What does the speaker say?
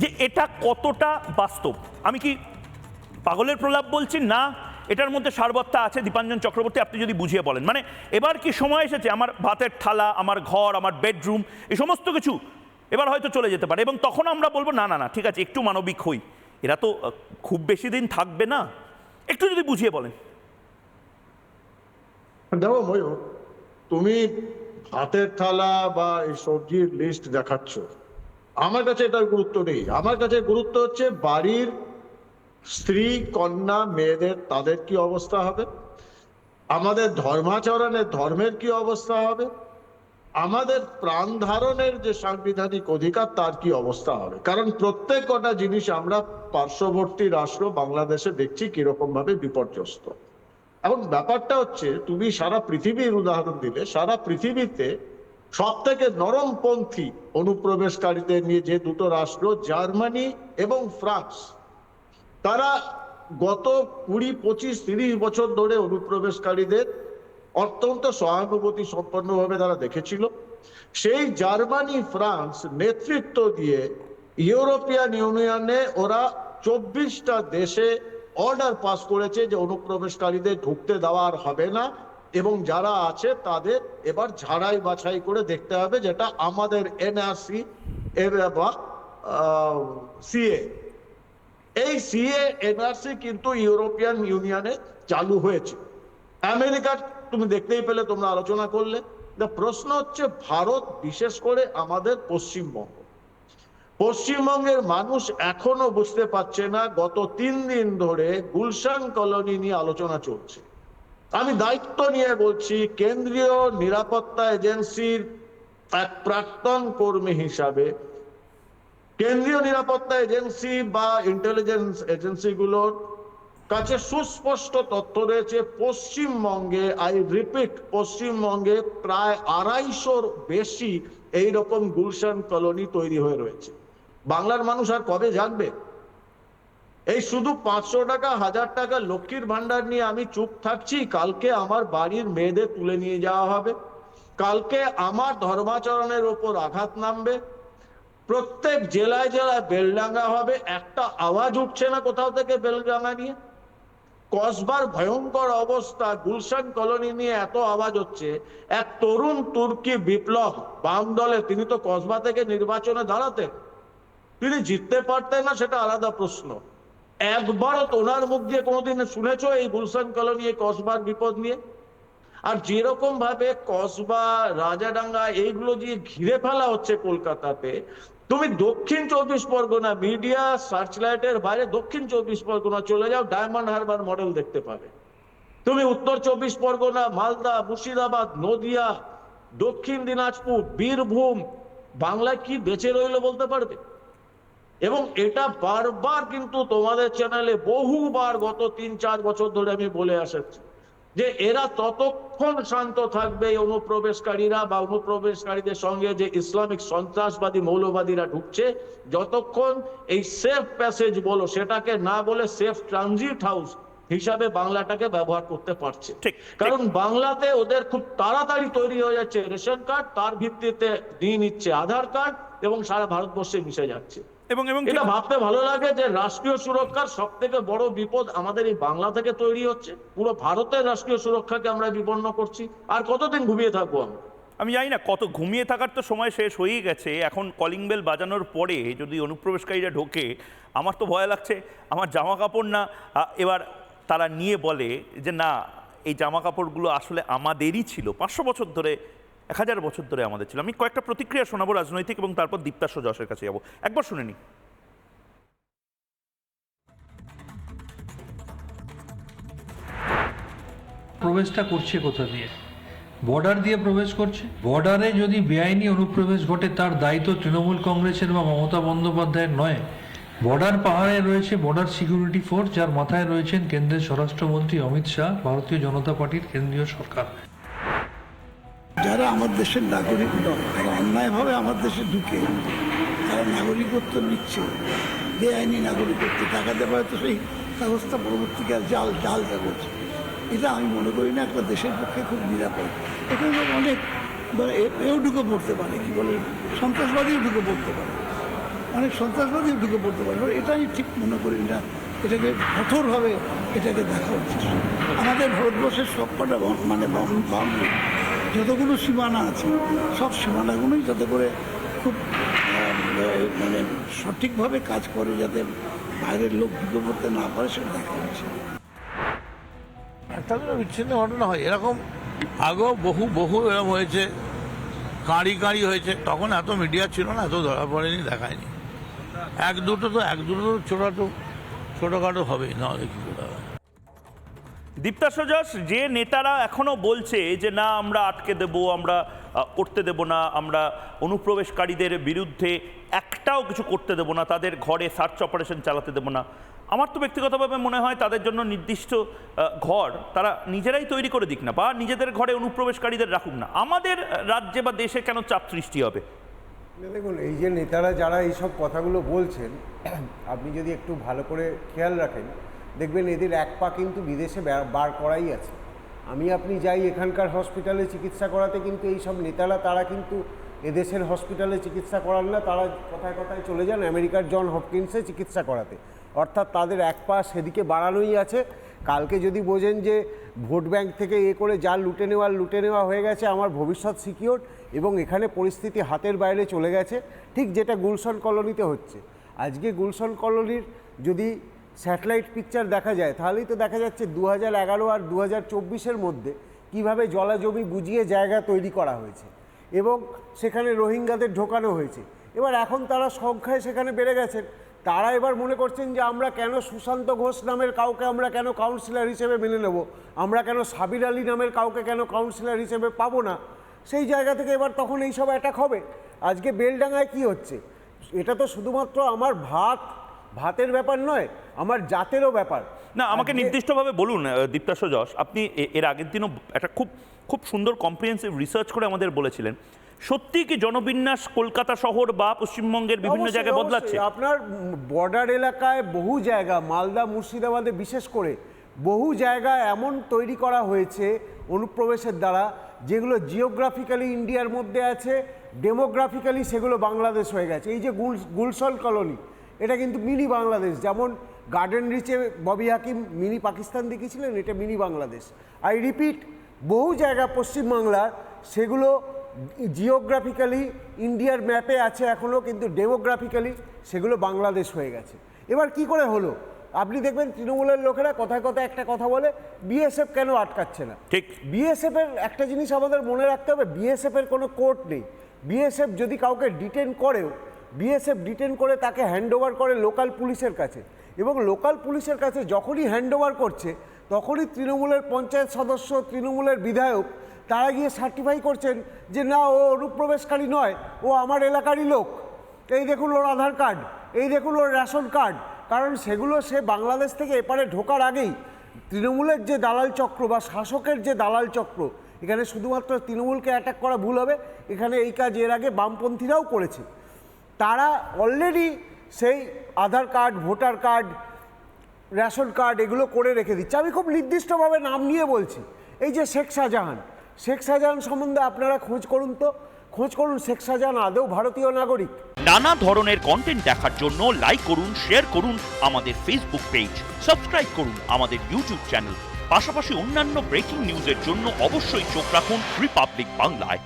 যে এটা কতটা বাস্তব। আমি কি পাগলের প্রলাপ বলছি না, এটার মধ্যে সারবত্তা আছে। দীপাঞ্জন চক্রবর্তী, আপনি যদি বুঝিয়ে বলেন, মানে এবার কি সময় এসেছে আমার ভাতের থালা, আমার ঘর, আমার বেডরুম, এই সমস্ত কিছু এবার হয়তো চলে যেতে পারে, এবং তখন আমরা বলবো না না না ঠিক আছে, একটু মানবিক হই, এরা তো খুব বেশি দিন থাকবে না, একটু যদি বুঝিয়ে বলেন। দেখো ময়ূর, তুমি ভাতের থালা বা এই সবজির লিস্ট দেখাচ্ছ, আমার কাছে এটার গুরুত্ব নেই। আমার কাছে গুরুত্ব হচ্ছে বাড়ির স্ত্রী, কন্যা, মেয়েদের তাদের কি অবস্থা হবে, আমাদের ধর্মাচরণের ধর্মের কি অবস্থা হবে, আমাদের প্রাণ ধারণের যে সাংবিধানিক অধিকার তার কি অবস্থা হবে। কারণ প্রত্যেক কটা জিনিস আমরা পার্শ্ববর্তী রাষ্ট্র বাংলাদেশে দেখছি কিরকম ভাবে বিপর্যস্ত। এখন ব্যাপারটা হচ্ছে, তুমি সারা পৃথিবীর উদাহরণ দিলে, সারা পৃথিবীতে সব থেকে নরমপন্থী অনুপ্রবেশকারীদের নিয়ে যে দুটো রাষ্ট্র, জার্মানি এবং ফ্রান্স, তারা গত 20, 25, 30 বছর ধরে অনুপ্রবেশকারীদের অত্যন্ত সহানুভূতি সম্পন্নভাবে তারা দেখেছিল। সেই জার্মানি, ফ্রান্স নেতৃত্ব দিয়ে ইউরোপিয়ান ইউনিয়নে ওরা 24টা দেশে অর্ডার পাস করেছে যে অনুপ্রবেশকারীদের ঢুকতে দেওয়া আর হবে না, এবং যারা আছে তাদের এবার ঝাড়াই বাছাই করে দেখতে হবে, যেটা আমাদের এনআরসি বা সিএ। এই সিএ এনআরসি কিন্তু ইউরোপিয়ান ইউনিয়নে চালু হয়েছে। আমেরিকার তুমি দেখতেই পেলে, তোমরা আলোচনা করলে। প্রশ্ন হচ্ছে, ভারত, বিশেষ করে আমাদের পশ্চিমবঙ্গের মানুষ এখনো বুঝতে পারছে না। গত 3 দিন ধরে গুলশান কলোনি নিয়ে আলোচনা চলছে। আমি দায়িত্ব নিয়ে বলছি, কেন্দ্রীয় নিরাপত্তা এজেন্সির এক প্রাক্তন কর্মী হিসাবে, কেন্দ্রীয় নিরাপত্তা এজেন্সি বা ইন্টেলিজেন্স এজেন্সিগুলোর কাছে সুস্পষ্ট তথ্য রয়েছে, পশ্চিমবঙ্গে, আই রিপিট, পশ্চিমবঙ্গে প্রায় 250-র বেশি এইরকম গুলশান কলোনি তৈরি হয়ে রয়েছে। বাংলার মানুষ আর কবে জাগবে? এই শুধু 500 টাকা, 1000 টাকা লক্ষ্মীর ভান্ডার নিয়ে আমি চুপ থাকছি, কালকে আমার বাড়ির মেয়েদের তুলে নিয়ে যাওয়া হবে, কালকে আমার ধর্মাচরণের ওপর আঘাত নামবে, প্রত্যেক জেলায় জেলায় বেলডাঙ্গা হবে। একটা আওয়াজ উঠছে না কোথাও থেকে বেলডাঙ্গা নিয়ে। কসবার ভয়ঙ্কর অবস্থা, গুলশান কলোনি নিয়ে এত আওয়াজ হচ্ছে। এক তরুণ তুর্কি বিপ্লব, বাম দলে, তিনি তো কসবা থেকে নির্বাচনে দাঁড়াতেন, তিনি জিততে পারতেন না, সেটা আলাদা প্রশ্ন। একবারও ওনার মুখ দিয়ে কোনোদিন শুনেছো এই গুলশান কলোনি, কসবার বিপদ নিয়ে? আর যেরকম ভাবে কসবা, রাজাডাঙ্গা এইগুলো দিয়ে ঘিরে ফেলা হচ্ছে কলকাতাতে, তুমি দক্ষিণ 24 পরগনা, মিডিয়া সার্চলাইটের বাইরে দক্ষিণ 24 পরগনা চলে যাও, ডায়মন্ড হারবার মডেল দেখতে পাবে। তুমি উত্তর 24 পরগনা, মালদা, মুর্শিদাবাদ, নদিয়া, দক্ষিণ দিনাজপুর, বীরভূম, বাংলায় কি বেঁচে রইলো বলতে পারবে? এবং এটা বারবার কিন্তু তোমাদের চ্যানেলে বহুবার গত 3-4 বছর ধরে আমি বলে আসছি যে এরা ততক্ষণ শান্ত থাকবে, এই অনুপ্রবেশকারীরা বা অনুপ্রবেশকারীদের সঙ্গে যে ইসলামিক সন্ত্রাসবাদী মৌলবাদীরা ঢুকছে, যতক্ষণ এই সেফ প্যাসেজ বলো, সেটাকে না বলে সেফ ট্রানজিট হাউস হিসাবে বাংলাটাকে ব্যবহার করতে পারছে। কারণ বাংলাতে ওদের খুব তাড়াতাড়ি তৈরি হয়ে যাচ্ছে রেশন কার্ড, তার ভিত্তিতে নিয়ে নিচ্ছে আধার কার্ড, এবং সারা ভারতবর্ষে মিশে যাচ্ছে। এবং এটা ভাবতে ভালো লাগে যে রাষ্ট্রীয় সুরক্ষার সব থেকে বড় বিপদ আমাদের এই বাংলা থেকে তৈরি হচ্ছে। পুরো ভারতের রাষ্ট্রীয় সুরক্ষাকে আমরা বিপন্ন করছি। আর কতদিন ঘুমিয়ে থাকবো আমরা? আমি জানি না, কত ঘুমিয়ে থাকার তো সময় শেষ হয়েই গেছে। এখন কলিং বেল বাজানোর পরে যদি অনুপ্রবেশকারীরা ঢোকে, আমার তো ভয় লাগছে আমার জামা কাপড় না এবার তারা নিয়ে বলে যে না, এই জামা কাপড়গুলো আসলে আমাদেরই ছিল, 500 বছর ধরে, 1000 বছর ধরে আমাদের ছিল। আমি কয়েকটা প্রতিক্রিয়া শোনাবো রাজনৈতিক, এবং তারপর দীপ্তাশ্ব যশের কাছে যাবো। একবার শুনে নি। প্রবেশটা করছে কোথা দিয়ে? বর্ডার দিয়ে প্রবেশ করছে। বর্ডারে যদি বেআইনি অনুপ্রবেশ ঘটে, তার দায়িত্ব তৃণমূল কংগ্রেসের বা মমতা বন্দ্যোপাধ্যায়ের নয়। বর্ডার পাহাড়ে রয়েছে বর্ডার সিকিউরিটি ফোর্স, যার মাথায় রয়েছেন কেন্দ্রের স্বরাষ্ট্রমন্ত্রী অমিত শাহ, ভারতীয় জনতা পার্টির কেন্দ্রীয় সরকার। যারা আমার দেশের নাগরিক নয়, তারা অন্যায়ভাবে আমার দেশে ঢুকে তারা নাগরিকত্ব নিচ্ছে, বেআইনি নাগরিকত্ব, টাকা দেওয়া হয়তো সেই কাগজটা পরবর্তীকাল জাল কাগজ। এটা আমি মনে করি না একটা দেশের পক্ষে খুব নিরাপদ। এখানে অনেক এও ঢুকে পড়তে পারে, কি বলে, সন্ত্রাসবাদীও ঢুকে পড়তে পারে। অনেক সন্ত্রাসবাদী ঢুকে পড়তে পারে, এটা আমি ঠিক মনে করি না। এটাকে কঠোরভাবে এটাকে দেখা উচিত। আমাদের ভারতবর্ষের সবকটা বাউন্ডারি যতগুলো সীমানা আছে, সব সীমানাগুলোই যাতে করে খুব মানে সঠিকভাবে কাজ করে, যাতে বাইরের লোক ঢুকে পড়তে না পারে, সেটা দেখা উচিত। একটা করে বিচ্ছিন্ন ঘটনা হয় এরকম আগেও বহু এরকম হয়েছে, কাঁড়ি হয়েছে। তখন এত মিডিয়া ছিল না, এত ধরা পড়েনি, দেখায়নি। এক দুটো তো ছোটোখাটো হবেই, নাহলে কি করে হবে। দীপ্তাশ্ব যশ, যে নেতারা এখনো বলছে যে না আমরা আটকে দেব, আমরা করতে দেব না, আমরা অনুপ্রবেশকারীদের বিরুদ্ধে একটাও কিছু করতে দেব না, তাদের ঘরে সার্চ অপারেশন চালাতে দেব না, আমার তো ব্যক্তিগতভাবে মনে হয় তাদের জন্য নির্দিষ্ট ঘর তারা নিজেরাই তৈরি করে দিক না, বা নিজেদের ঘরে অনুপ্রবেশকারীদের রাখুক না। আমাদের রাজ্যে বা দেশে কেন চাপ সৃষ্টি হবে? দেখুন, এই যে নেতারা যারা এইসব কথাগুলো বলছেন, আপনি যদি একটু ভালো করে খেয়াল রাখেন দেখবেন এদের এক পা কিন্তু বিদেশে বার করাই আছে। আপনি যাই এখানকার হসপিটালে চিকিৎসা করাতে, কিন্তু এইসব নেতারা তারা কিন্তু এদেশের হসপিটালে চিকিৎসা করান না, তারা কথায় কথায় চলে যান আমেরিকার জন হপকিন্সে চিকিৎসা করাতে। অর্থাৎ তাদের এক পা সেদিকে বাড়ানোই আছে। কালকে যদি বোঝেন যে ভোট ব্যাংক থেকে করে যা লুটে নেওয়া হয়ে গেছে, আমার ভবিষ্যৎ সিকিউর, এবং এখানে পরিস্থিতি হাতের বাইরে চলে গেছে, ঠিক যেটা গুলশান কলোনিতে হচ্ছে। আজকে গুলশান কলোনির যদি স্যাটেলাইট পিকচার দেখা যায়, তাহলেই তো দেখা যাচ্ছে 2011 আর 2024-এর মধ্যে কীভাবে জলাজমি বুঝিয়ে জায়গা তৈরি করা হয়েছে এবং সেখানে রোহিঙ্গাদের ঢোকানো হয়েছে। এবার এখন তারা সংখ্যায় সেখানে বেড়ে গেছেন, তারা এবার মনে করছেন যে আমরা কেন সুশান্ত ঘোষ নামের কাউকে আমরা কেন কাউন্সিলর হিসেবে মেনে নেব, আমরা কেন সাবির আলী নামের কাউকে কেন কাউন্সিলর হিসেবে পাবো না। সেই জায়গা থেকে এবার তখন এইসব অ্যাটাক হবে। আজকে বেলডাঙ্গায় কি হচ্ছে, এটা তো শুধুমাত্র আমার ভাতের ব্যাপার নয়, আমার জাতেরও ব্যাপার। না, আমাকে নির্দিষ্টভাবে বলুন দীপ্তাশ্ব যশ, আপনি এর আগের দিনও একটা খুব সুন্দর কম্প্রিহেন্সিভ রিসার্চ করে আমাদের বলেছিলেন, সত্যি কি জনবিন্যাস কলকাতা শহর বা পশ্চিমবঙ্গের বিভিন্ন জায়গায় বদলাচ্ছে? আপনার বর্ডার এলাকায় বহু জায়গা, মালদা মুর্শিদাবাদে বিশেষ করে বহু জায়গায় এমন তৈরি করা হয়েছে অনুপ্রবেশের দ্বারা, যেগুলো জিওগ্রাফিক্যালি ইন্ডিয়ার মধ্যে আছে, ডেমোগ্রাফিক্যালি সেগুলো বাংলাদেশ হয়ে গেছে। এই যে গুলশান কলোনি, এটা কিন্তু মিনি বাংলাদেশ। যেমন গার্ডেন রিচে ববি হাকিম মিনি পাকিস্তান দেখিয়েছিলেন, এটা মিনি বাংলাদেশ। আই রিপিট, বহু জায়গা পশ্চিমবাংলার সেগুলো জিওগ্রাফিক্যালি ইন্ডিয়ার ম্যাপে আছে এখনও, কিন্তু ডেমোগ্রাফিক্যালি সেগুলো বাংলাদেশ হয়ে গেছে। এবার কি করে হলো? আপনি দেখবেন তৃণমূলের লোকেরা কথায় কথায় একটা কথা বলে, বিএসএফ কেন আটকাচ্ছে না। ঠিক, বিএসএফের একটা জিনিস আমাদের মনে রাখতে হবে, বিএসএফের কোনো কোর্ট নেই। বিএসএফ যদি কাউকে ডিটেন করেও, বিএসএফ ডিটেন করে তাকে হ্যান্ডওভার করে লোকাল পুলিশের কাছে, এবং লোকাল পুলিশের কাছে যখনই হ্যান্ডওভার করছে তখনই তৃণমূলের পঞ্চায়েত সদস্য, তৃণমূলের বিধায়ক তারা গিয়ে সার্টিফাই করছেন যে না, ও অনুপ্রবেশকারী নয়, ও আমার এলাকারই লোক, এই দেখুন ওর আধার কার্ড, এই দেখুন ওর রেশন কার্ড। কারণ সেগুলো সে বাংলাদেশ থেকে এপারে ঢোকার আগেই তৃণমূলের যে দালাল চক্র বা শাসকের যে দালাল চক্র, এখানে শুধুমাত্র তৃণমূলকে অ্যাটাক করা ভুল হবে, এখানে এই কাজ এর আগে বামপন্থীরাও করেছে। তারা অলরেডি সেই Aadhaar card, voter card, ration card এগুলো করে রেখে দিচ্ছে। আমি খুব নির্দিষ্টভাবে নাম নিয়ে বলছি, এই যে শেখ শাহজাহান সম্বন্ধে আপনারা খোঁজ করুন শেখ শাহজাহান আদৌ ভারতীয় নাগরিক? নানা ধরনের কন্টেন্ট দেখার জন্য লাইক করুন, শেয়ার করুন আমাদের ফেসবুক পেজ, সাবস্ক্রাইব করুন আমাদের ইউটিউব চ্যানেল। পাশাপাশি অন্যান্য ব্রেকিং নিউজের জন্য অবশ্যই চোখ রাখুন রিপাবলিক বাংলায়।